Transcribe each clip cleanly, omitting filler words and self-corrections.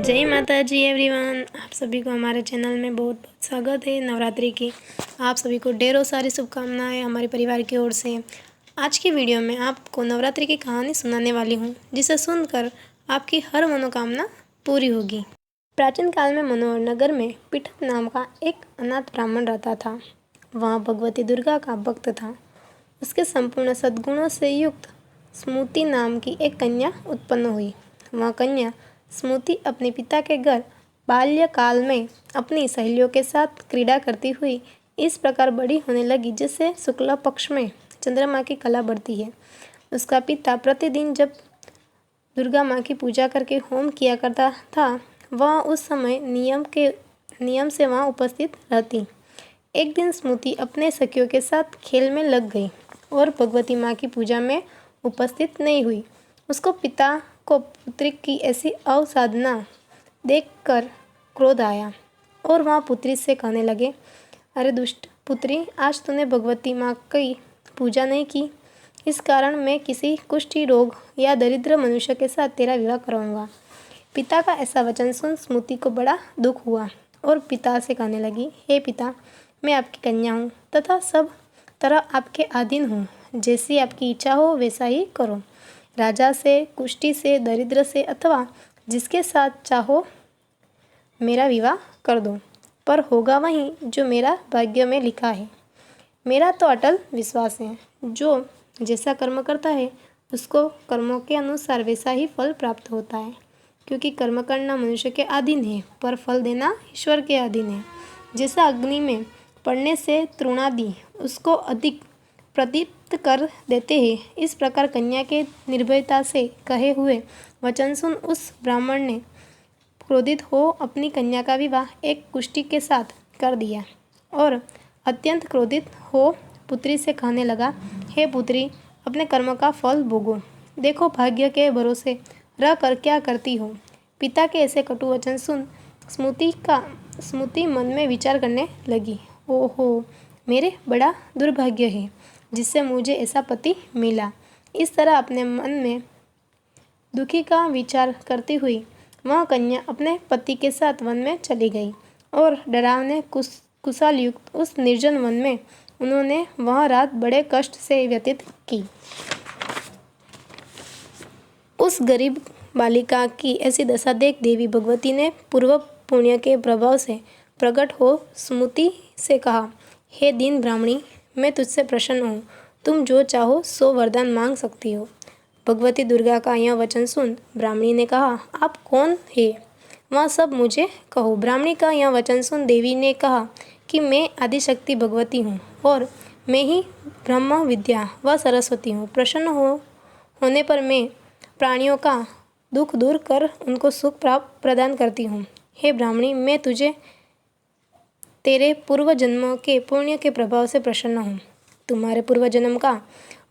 जय माता जी एवरीवन। आप सभी को हमारे चैनल में बहुत बहुत स्वागत है। नवरात्रि की आप सभी को ढेरों सारी शुभकामनाएं हमारे परिवार की ओर से। आज की वीडियो में आपको नवरात्रि की कहानी सुनाने वाली हूँ, जिसे सुनकर आपकी हर मनोकामना पूरी होगी। प्राचीन काल में मनोहर नगर में पीठक नाम का एक अनाथ ब्राह्मण रहता था। वह भगवती दुर्गा का भक्त था। उसके संपूर्ण सद्गुणों से युक्त स्मृति नाम की एक कन्या उत्पन्न हुई। वह कन्या स्मृति अपने पिता के घर बाल्यकाल में अपनी सहेलियों के साथ क्रीड़ा करती हुई इस प्रकार बड़ी होने लगी, जिससे शुक्ल पक्ष में चंद्रमा की कला बढ़ती है। उसका पिता प्रतिदिन जब दुर्गा माँ की पूजा करके होम किया करता था, वह उस समय नियम से वहाँ उपस्थित रहती। एक दिन स्मृति अपने सखियों के साथ खेल में लग गई और भगवती माँ की पूजा में उपस्थित नहीं हुई। उसको पिता को पुत्री की ऐसी अवसाधना देखकर क्रोध आया और वह पुत्री से कहने लगे, अरे दुष्ट पुत्री, आज तूने भगवती माँ की पूजा नहीं की। इस कारण मैं किसी कुष्ठी रोग या दरिद्र मनुष्य के साथ तेरा विवाह कराऊंगा। पिता का ऐसा वचन सुन स्मृति को बड़ा दुख हुआ और पिता से कहने लगी, हे पिता, मैं आपकी कन्या हूँ तथा सब तरह आपके अधीन हूँ। जैसी आपकी इच्छा हो वैसा ही करो। राजा से, कुष्ठी से, दरिद्र से अथवा जिसके साथ चाहो मेरा विवाह कर दो, पर होगा वही जो मेरा भाग्य में लिखा है। मेरा तो अटल विश्वास है, जो जैसा कर्म करता है उसको कर्मों के अनुसार वैसा ही फल प्राप्त होता है। क्योंकि कर्म करना मनुष्य के अधीन है, पर फल देना ईश्वर के अधीन है। जैसा अग्नि में पड़ने से तृणादि उसको अधिक प्रदीप्त कर देते हैं, इस प्रकार कन्या के निर्भयता से कहे हुए वचन सुन उस ब्राह्मण ने क्रोधित हो अपनी कन्या का विवाह एक कुष्ठी के साथ कर दिया और अत्यंत क्रोधित हो पुत्री से कहने लगा, हे पुत्री, अपने कर्म का फल भोगो। देखो भाग्य के भरोसे रह कर क्या करती हो। पिता के ऐसे कटु वचन सुन स्मृति मन में विचार करने लगी, ओहो, मेरे बड़ा दुर्भाग्य है जिससे मुझे ऐसा पति मिला। इस तरह अपने मन में दुखी का विचार करती हुई वह कन्या अपने पति के साथ वन में चली गई और डरावने कुशाल युक्त उस निर्जन वन में उन्होंने वह रात बड़े कष्ट से व्यतीत की। उस गरीब बालिका की ऐसी दशा देख देवी भगवती ने पूर्व पुण्य के प्रभाव से प्रकट हो स्मृति से कहा, हे दीन ब्राह्मणी, मैं तुझसे प्रसन्न हूँ। तुम जो चाहो सो वरदान मांग सकती हो। भगवती दुर्गा का यह वचन सुन ब्राह्मणी ने कहा, आप कौन है? वह सब मुझे कहो। ब्राह्मणी का यह वचन सुन देवी ने कहा कि मैं आदिशक्ति भगवती हूँ और मैं ही ब्रह्म विद्या व सरस्वती हूँ। प्रसन्न होने पर मैं प्राणियों का दुख दूर कर उनको सुख प्राप्त प्रदान करती हूँ। हे ब्राह्मणी, मैं तुझे तेरे पूर्व जन्मों के पुण्य के प्रभाव से प्रसन्न हूँ। तुम्हारे पूर्व जन्म का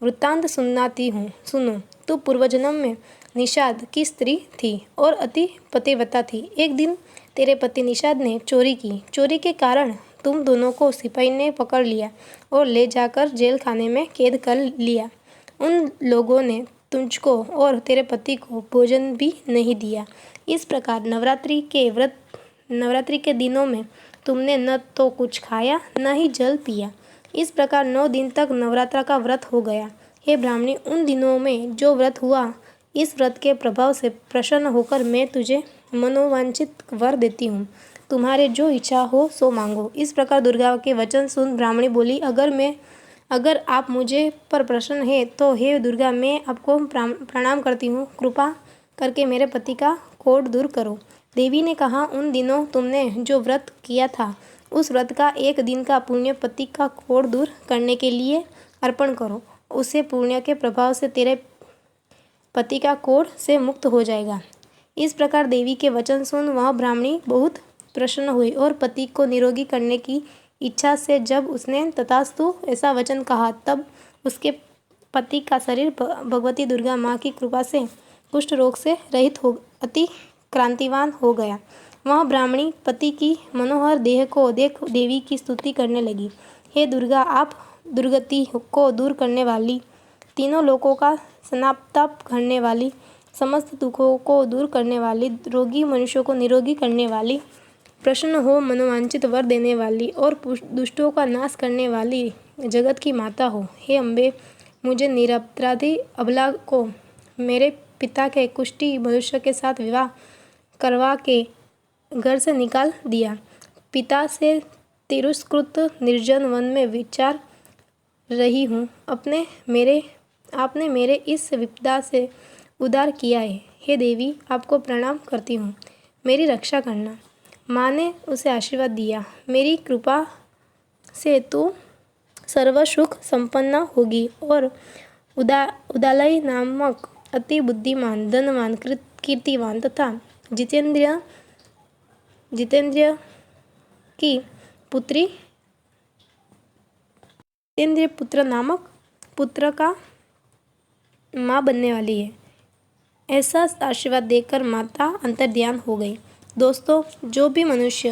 वृत्तांत सुनाती हूँ, सुनो। तू पूर्व जन्म में निषाद की स्त्री थी और अति पतिव्रता थी। एक दिन तेरे पति निषाद ने चोरी की। चोरी के कारण तुम दोनों को सिपाही ने पकड़ लिया और ले जाकर जेल खाने में कैद कर लिया। उन लोगों ने तुझको और तेरे पति को भोजन भी नहीं दिया। इस प्रकार नवरात्रि के दिनों में तुमने न तो कुछ खाया न ही जल पिया। इस प्रकार 9 दिन तक नवरात्र का व्रत हो गया। हे ब्राह्मणी, उन दिनों में जो व्रत हुआ, इस व्रत के प्रभाव से प्रसन्न होकर मैं तुझे मनोवांछित वर देती हूँ। तुम्हारे जो इच्छा हो सो मांगो। इस प्रकार दुर्गा के वचन सुन ब्राह्मणी बोली, अगर आप मुझे पर प्रसन्न है तो हे दुर्गा, मैं आपको प्रणाम करती हूँ। कृपा करके मेरे पति का कोढ़ दूर करो। देवी ने कहा, उन दिनों तुमने जो व्रत किया था उस व्रत का एक दिन का पुण्य पति का कोढ़ दूर करने के लिए अर्पण करो। उसे पुण्य के प्रभाव से तेरे पति का कोढ़ से मुक्त हो जाएगा। इस प्रकार देवी के वचन सुन वह ब्राह्मणी बहुत प्रसन्न हुई और पति को निरोगी करने की इच्छा से जब उसने तथास्तु ऐसा वचन कहा, तब उसके पति का शरीर भगवती दुर्गा माँ की कृपा से कुष्ठ रोग से रहित हो अति क्रांतिवान हो गया। वह ब्राह्मणी पति की मनोहर देह को देख देवी की स्तुति करने लगी, हे दुर्गा, आप दुर्गति को दूर करने वाली, तीनों लोकों का स्नापताप करने वाली, समस्त दुखों को दूर करने वाली, रोगी मनुष्यों को निरोगी करने वाली, प्रसन्न हो मनोवांछित वर देने वाली और दुष्टों का नाश करने वाली जगत की माता हो। हे अम्बे, मुझे निरपराधी अबला को मेरे पिता के कुष्ठी मनुष्य के साथ विवाह करवा के घर से निकाल दिया। पिता से तिरस्कृत निर्जन वन में विचार रही हूँ। आपने मेरे इस विपदा से उद्धार किया है। हे देवी, आपको प्रणाम करती हूँ, मेरी रक्षा करना। माँ ने उसे आशीर्वाद दिया, मेरी कृपा से तू सर्व सुख संपन्न होगी और उदालय नामक अति बुद्धिमान, धनवान, कीर्तिवान तथा जितेंद्रिय की पुत्री जितेंद्रिय पुत्र नामक पुत्र का माँ बनने वाली है। ऐसा आशीर्वाद देकर माता अंतर्ध्यान हो गई। दोस्तों, जो भी मनुष्य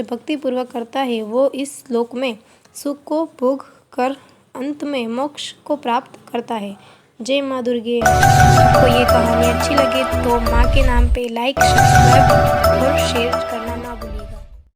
भक्ति पूर्वक करता है वो इस लोक में सुख को भोग कर अंत में मोक्ष को प्राप्त करता है। जय माँ दुर्गे। आपको ये कहानी अच्छी लगे तो माँ के नाम पे लाइक, सब्सक्राइब और शेयर करना